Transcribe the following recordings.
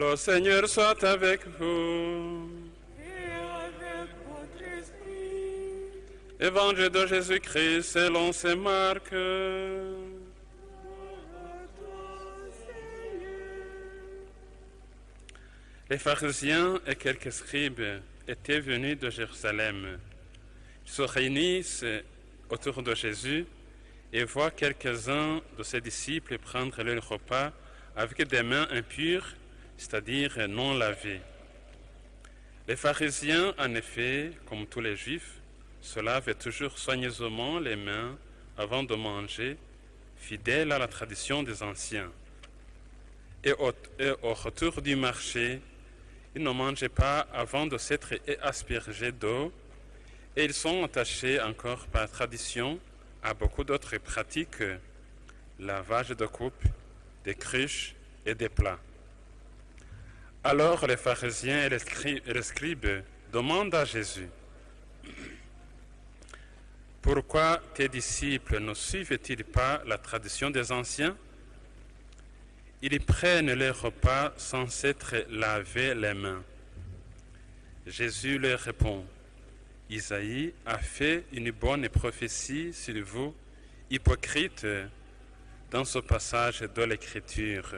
Le Seigneur soit avec vous. Et avec votre esprit. Évangile de Jésus-Christ selon saint Marc. Les pharisiens et quelques scribes étaient venus de Jérusalem. Ils se réunissent autour de Jésus et voient quelques-uns de ses disciples prendre leur repas avec des mains impures, c'est-à-dire non lavées. Les pharisiens, en effet, comme tous les juifs, se lavent toujours soigneusement les mains avant de manger, fidèles à la tradition des anciens. Et au retour du marché, ils ne mangeaient pas avant de s'être aspergés d'eau, et ils sont attachés encore par tradition à beaucoup d'autres pratiques, lavage de coupes, des cruches et des plats. Alors les pharisiens et les scribes demandent à Jésus: pourquoi tes disciples ne suivent-ils pas la tradition des anciens? Ils prennent leur repas sans s'être lavé les mains. Jésus leur répond: Isaïe a fait une bonne prophétie sur vous, hypocrites, dans ce passage de l'Écriture.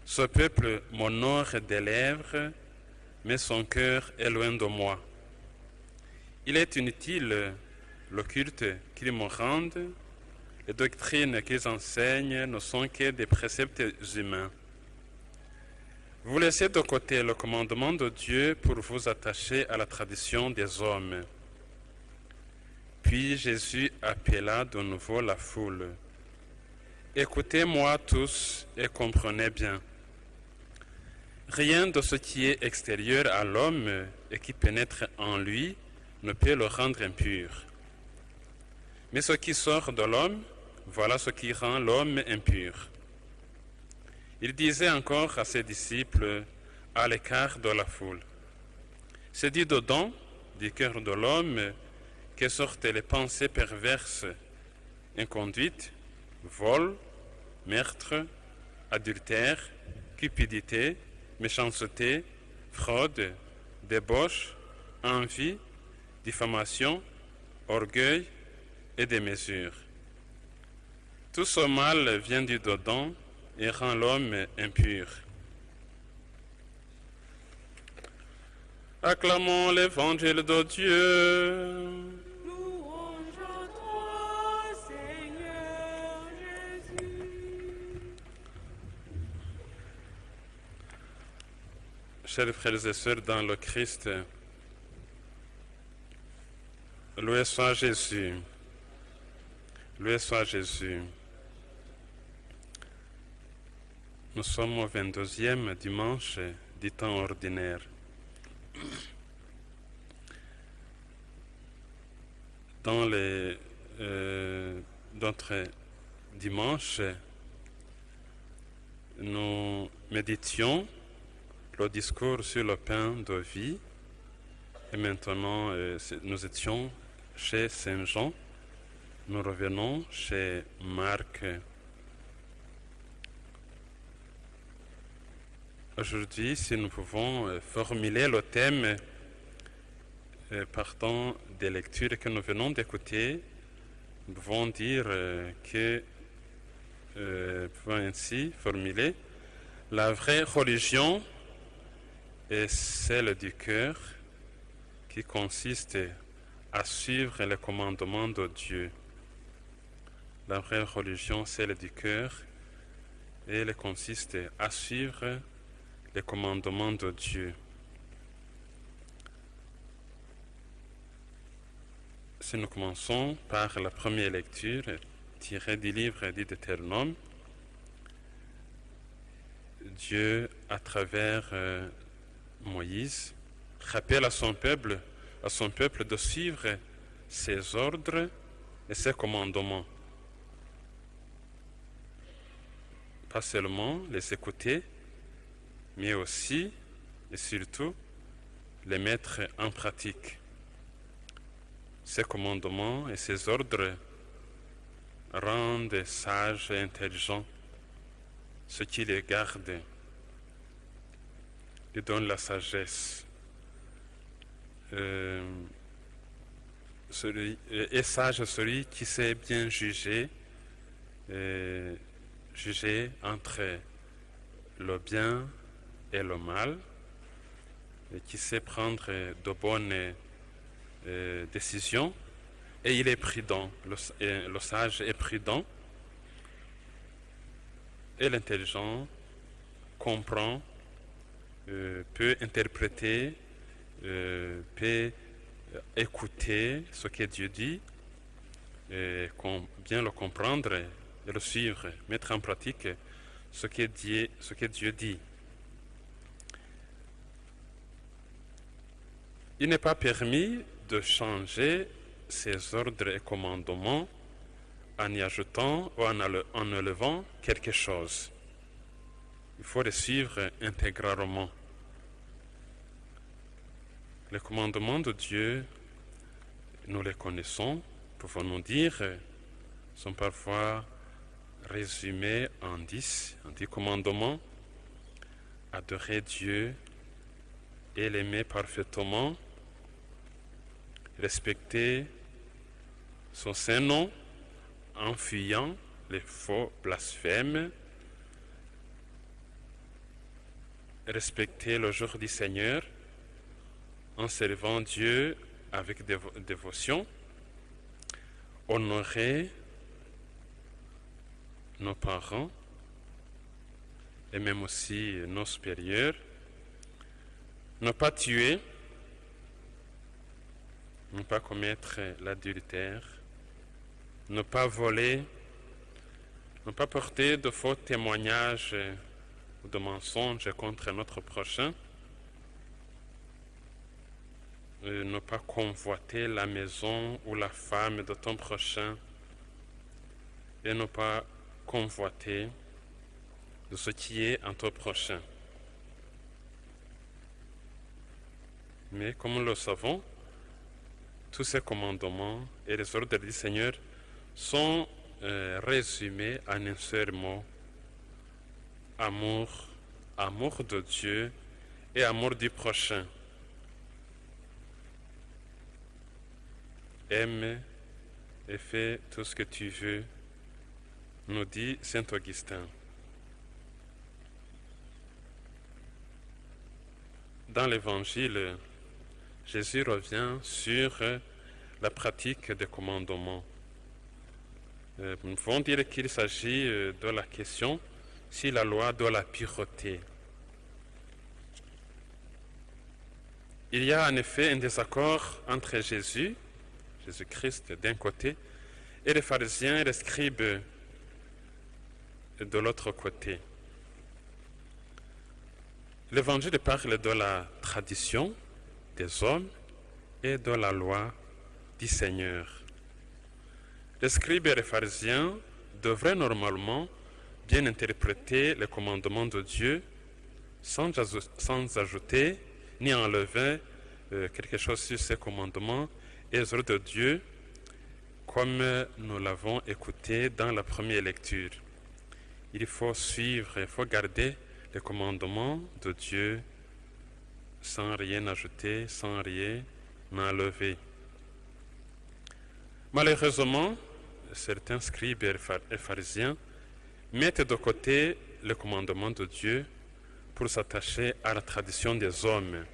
Ce peuple m'honore des lèvres, mais son cœur est loin de moi. Il est inutile le culte qu'ils me rendent. Les doctrines qu'ils enseignent ne sont que des préceptes humains. Vous laissez de côté le commandement de Dieu pour vous attacher à la tradition des hommes. Puis Jésus appela de nouveau la foule. Écoutez-moi tous et comprenez bien. Rien de ce qui est extérieur à l'homme et qui pénètre en lui ne peut le rendre impur. Mais ce qui sort de l'homme, voilà ce qui rend l'homme impur. Il disait encore à ses disciples, à l'écart de la foule: c'est du dedans, du cœur de l'homme, que sortent les pensées perverses, inconduite, vol, meurtre, adultère, cupidité, méchanceté, fraude, débauche, envie, diffamation, orgueil et démesure. Tout ce mal vient du dedans et rend l'homme impur. Acclamons l'évangile de Dieu. Louange à toi, Seigneur Jésus. Chers frères et sœurs dans le Christ, loué soit Jésus. Loué soit Jésus. Nous sommes au 22e dimanche du temps ordinaire. Dans les d'autres dimanches, nous méditions le discours sur le pain de vie. Et maintenant, nous étions chez Saint Jean. Nous revenons chez Marc. Aujourd'hui, si nous pouvons formuler le thème partant des lectures que nous venons d'écouter, nous pouvons dire pouvons ainsi formuler: la vraie religion est celle du cœur, qui consiste à suivre les commandements de Dieu. La vraie religion, celle du cœur, et elle consiste à suivre les commandements de Dieu. Si nous commençons par la première lecture tirée du livre du Deutéronome, Dieu, à travers Moïse, rappelle à son peuple de suivre ses ordres et ses commandements. Pas seulement les écouter, mais aussi et surtout les mettre en pratique. Ces commandements et ces ordres rendent sages et intelligents ceux qui les gardent. il donne la sagesse. Est sage celui qui sait bien juger entre le bien et le mal, et qui sait prendre de bonnes décisions, et il est prudent. Le sage est prudent, et l'intelligent comprend, peut interpréter, peut écouter ce que Dieu dit, et bien le comprendre et le suivre, mettre en pratique ce que Dieu dit. Il n'est pas permis de changer ses ordres et commandements en y ajoutant ou en enlevant quelque chose. Il faut les suivre intégralement. Les commandements de Dieu, nous les connaissons, pouvons-nous dire, sont parfois résumés en 10 commandements. Adorer Dieu et l'aimer parfaitement, respecter son saint nom en fuyant les faux blasphèmes, respecter le jour du Seigneur en servant Dieu avec dévotion, honorer nos parents et même aussi nos supérieurs, ne pas tuer, ne pas commettre l'adultère, ne pas voler, ne pas porter de faux témoignages ou de mensonges contre notre prochain, ne pas convoiter la maison ou la femme de ton prochain, et ne pas convoiter de ce qui est en ton prochain. Mais comme nous le savons, tous ces commandements et les ordres du Seigneur sont résumés en un seul mot: amour, amour de Dieu et amour du prochain. Aime et fais tout ce que tu veux, nous dit saint Augustin. Dans l'Évangile, Jésus revient sur la pratique des commandements. Nous pouvons dire qu'il s'agit de la question si la loi doit la pureté. Il y a en effet un désaccord entre Jésus-Christ d'un côté, et les pharisiens et les scribes de l'autre côté. L'Évangile parle de la tradition des hommes et de la loi du Seigneur. Les scribes et les pharisiens devraient normalement bien interpréter les commandements de Dieu sans ajouter ni enlever quelque chose sur ces commandements et les ordres de Dieu, comme nous l'avons écouté dans la première lecture. Il faut suivre, il faut garder les commandements de Dieu sans rien ajouter, sans rien enlever. Malheureusement, certains scribes et pharisiens mettent de côté le commandement de Dieu pour s'attacher à la tradition des hommes.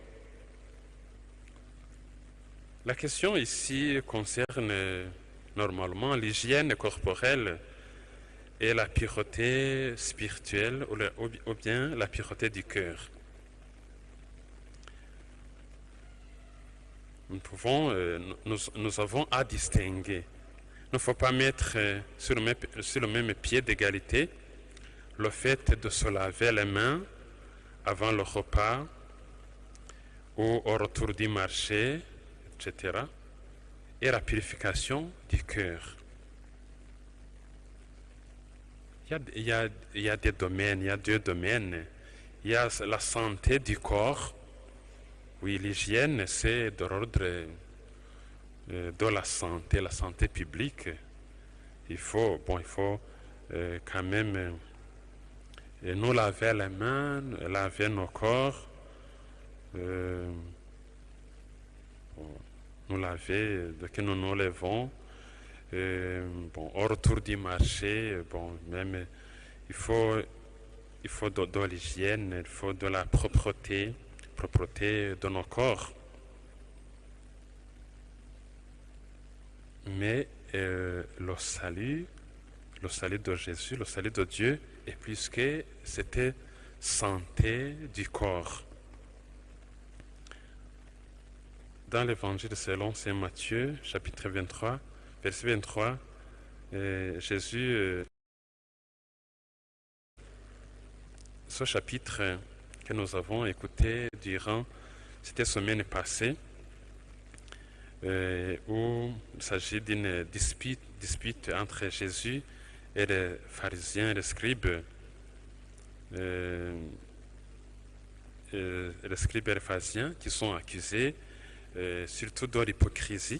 La question ici concerne normalement l'hygiène corporelle et la pureté spirituelle ou bien la pureté du cœur. Nous avons à distinguer. Il ne faut pas mettre sur le même pied d'égalité le fait de se laver les mains avant le repas ou au retour du marché, etc., et la purification du cœur. Il y a des domaines, il y a deux domaines. Il y a la santé du corps. Oui, l'hygiène, c'est de l'ordre de la santé publique. Il faut quand même nous laver les mains, laver nos corps, Bon, nous laver, de que nous nous levons. Bon, au retour du marché, bon, même il faut de l'hygiène, il faut de la propreté de nos corps. Mais le salut de Jésus, le salut de Dieu, est plus que c'était santé du corps. Dans l'évangile selon saint Matthieu, chapitre 23, verset 23, Jésus, ce chapitre que nous avons écouté durant cette semaine passée, où il s'agit d'une dispute entre Jésus et les pharisiens et les scribes. Les scribes et les pharisiens qui sont accusés surtout de l'hypocrisie.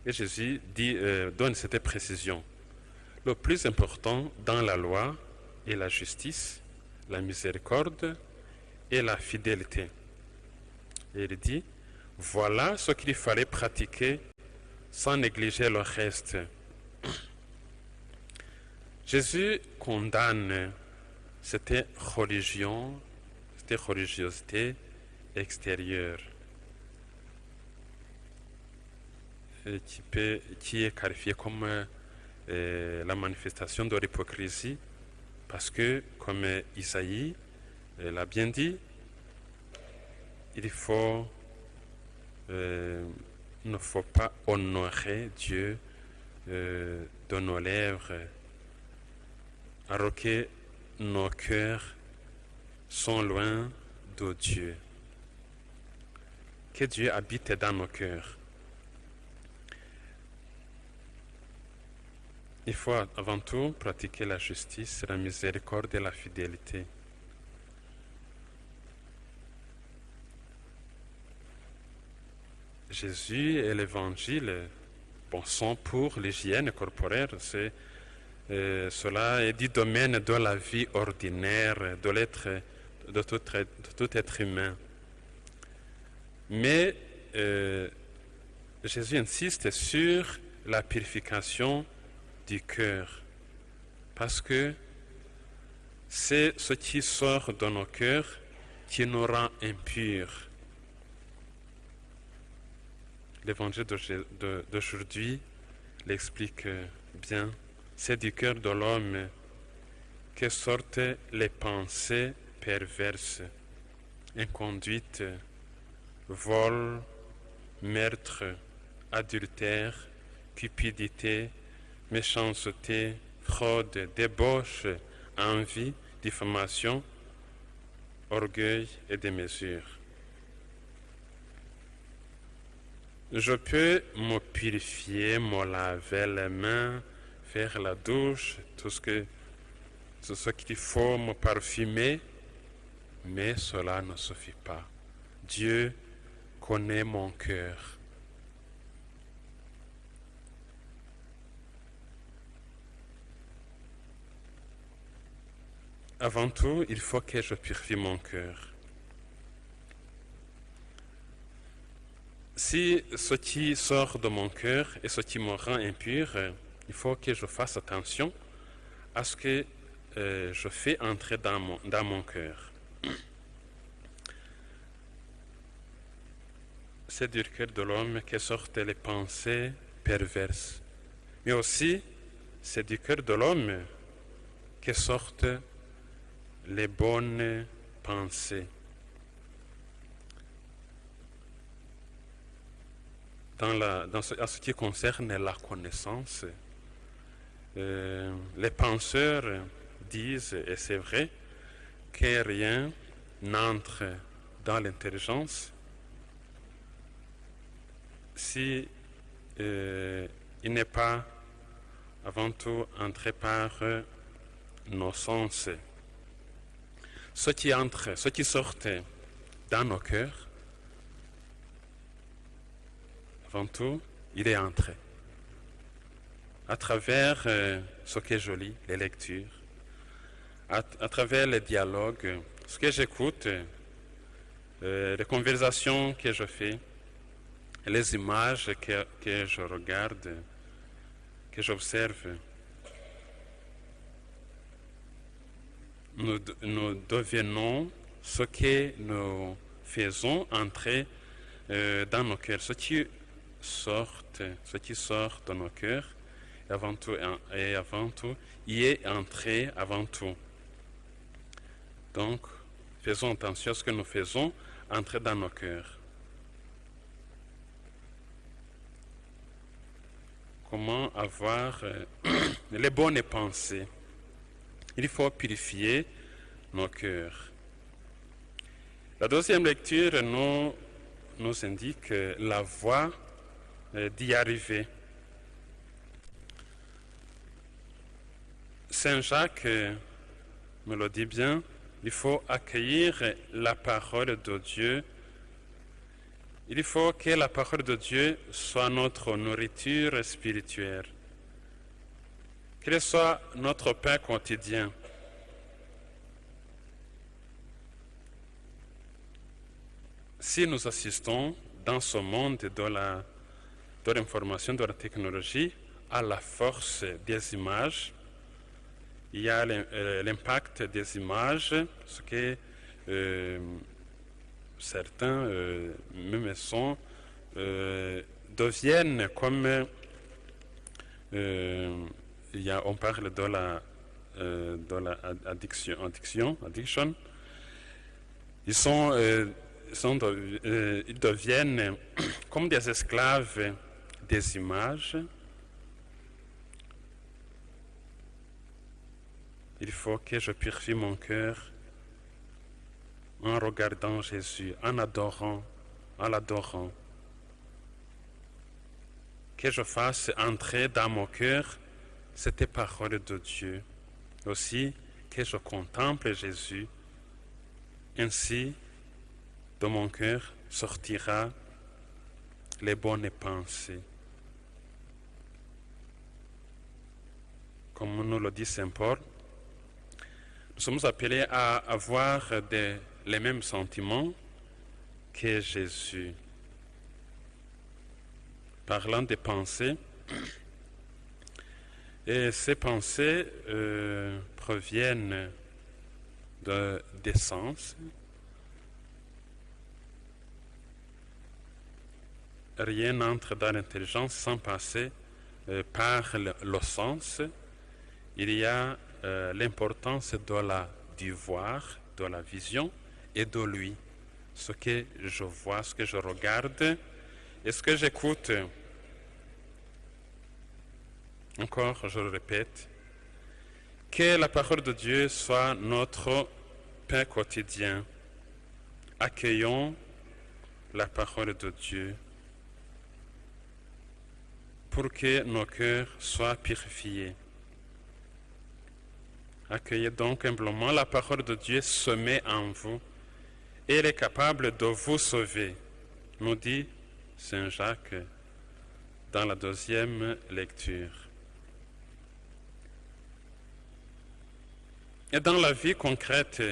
Et Jésus donne cette précision. Le plus important dans la loi est la justice, la miséricorde et la fidélité. Et il dit, voilà ce qu'il fallait pratiquer sans négliger le reste. Jésus condamne cette religiosité extérieure qui est qualifiée comme la manifestation de l'hypocrisie, parce que, comme Isaïe l'a bien dit, il ne faut pas honorer Dieu de nos lèvres, alors que nos cœurs sont loin de Dieu. Que Dieu habite dans nos cœurs. Il faut avant tout pratiquer la justice, la miséricorde et la fidélité. Jésus et l'Évangile sont pour l'hygiène corporelle. Cela est du domaine de la vie ordinaire de tout être humain. Mais Jésus insiste sur la purification du cœur, parce que c'est ce qui sort de nos cœurs qui nous rend impurs. L'évangile d'aujourd'hui l'explique bien. C'est du cœur de l'homme que sortent les pensées perverses, inconduites, vol, meurtre, adultère, cupidité, méchanceté, fraude, débauche, envie, diffamation, orgueil et démesure. Je peux me purifier, me laver les mains, faire la douche, tout ce qu'il faut, me parfumer, mais cela ne suffit pas. Dieu connaît mon cœur. Avant tout, il faut que je purifie mon cœur. Si ce qui sort de mon cœur et ce qui me rend impur, il faut que je fasse attention à ce que je fais entrer dans mon cœur. C'est du cœur de l'homme que sortent les pensées perverses. Mais aussi, c'est du cœur de l'homme que sortent les bonnes pensées. En ce qui concerne la connaissance, les penseurs disent, et c'est vrai, que rien n'entre dans l'intelligence si il n'est pas avant tout entré par nos sens. Ce qui sort dans nos cœurs, avant tout, il est entré. À travers ce que je lis, les lectures, à travers les dialogues, ce que j'écoute, les conversations que je fais, les images que je regarde, que j'observe, nous devenons ce que nous faisons entrer dans nos cœurs, ce qui sort de nos cœurs, et avant tout, y est entré avant tout. Donc, faisons attention à ce que nous faisons entrer dans nos cœurs. Comment avoir les bonnes pensées? Il faut purifier nos cœurs. La deuxième lecture nous indique la voie d'y arriver. Saint Jacques me le dit bien, il faut accueillir la parole de Dieu. Il faut que la parole de Dieu soit notre nourriture spirituelle, qu'elle soit notre pain quotidien. Si nous assistons dans ce monde de l'information, de la technologie, à la force des images, il y a l'impact des images, ce que certains même sont, deviennent comme on parle de la addiction. Ils deviennent comme des esclaves des images. Il faut que je purifie mon cœur en regardant Jésus, en l'adorant. Que je fasse entrer dans mon cœur cette parole de Dieu. Aussi, que je contemple Jésus. Ainsi, de mon cœur sortira les bonnes pensées. Comme nous le dit Saint Paul, nous sommes appelés à avoir les mêmes sentiments que Jésus. Parlant des pensées, et ces pensées proviennent des sens. Rien n'entre dans l'intelligence sans passer par le sens. Il y a l'importance du voir, de la vision et de lui. Ce que je vois, ce que je regarde et ce que j'écoute. Encore, je le répète, que la parole de Dieu soit notre pain quotidien. Accueillons la parole de Dieu pour que nos cœurs soient purifiés. Accueillez donc humblement la parole de Dieu semée en vous et elle est capable de vous sauver, nous dit Saint Jacques dans la deuxième lecture. Et dans la vie concrète,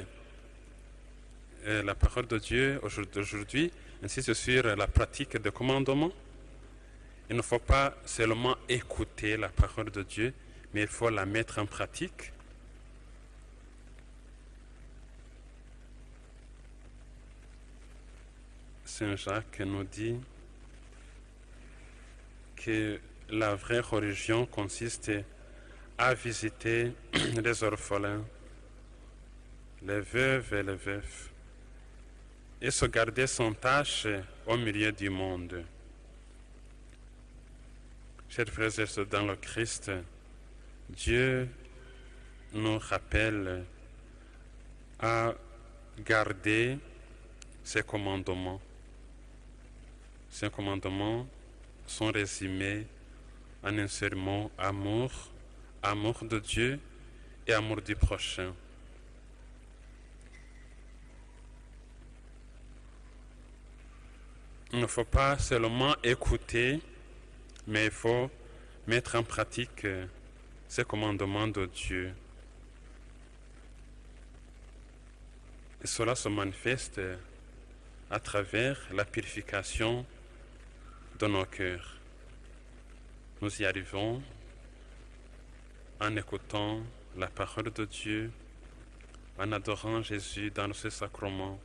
la parole de Dieu d'aujourd'hui insiste sur la pratique des commandements. Il ne faut pas seulement écouter la parole de Dieu, mais il faut la mettre en pratique. Saint Jacques nous dit que la vraie religion consiste à visiter les orphelins, les veuves et les veufs, et se garder sans tâche au milieu du monde. Chers frères et sœurs dans le Christ, Dieu nous rappelle à garder ses commandements. Ces commandements sont résumés en un seul mot, amour, amour de Dieu et amour du prochain. Il ne faut pas seulement écouter, mais il faut mettre en pratique ces commandements de Dieu. Et cela se manifeste à travers la purification de nos cœurs. Nous y arrivons en écoutant la parole de Dieu, en adorant Jésus dans ce sacrement.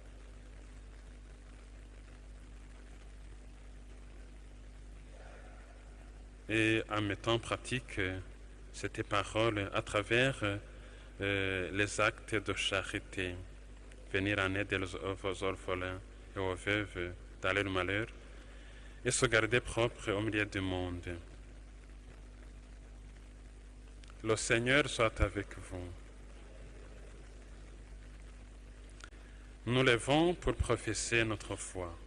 Et en mettant en pratique cette parole à travers les actes de charité, venir en aide aux orphelins et aux veuves dans leur malheur, et se garder propre au milieu du monde. Le Seigneur soit avec vous. Nous levons pour professer notre foi.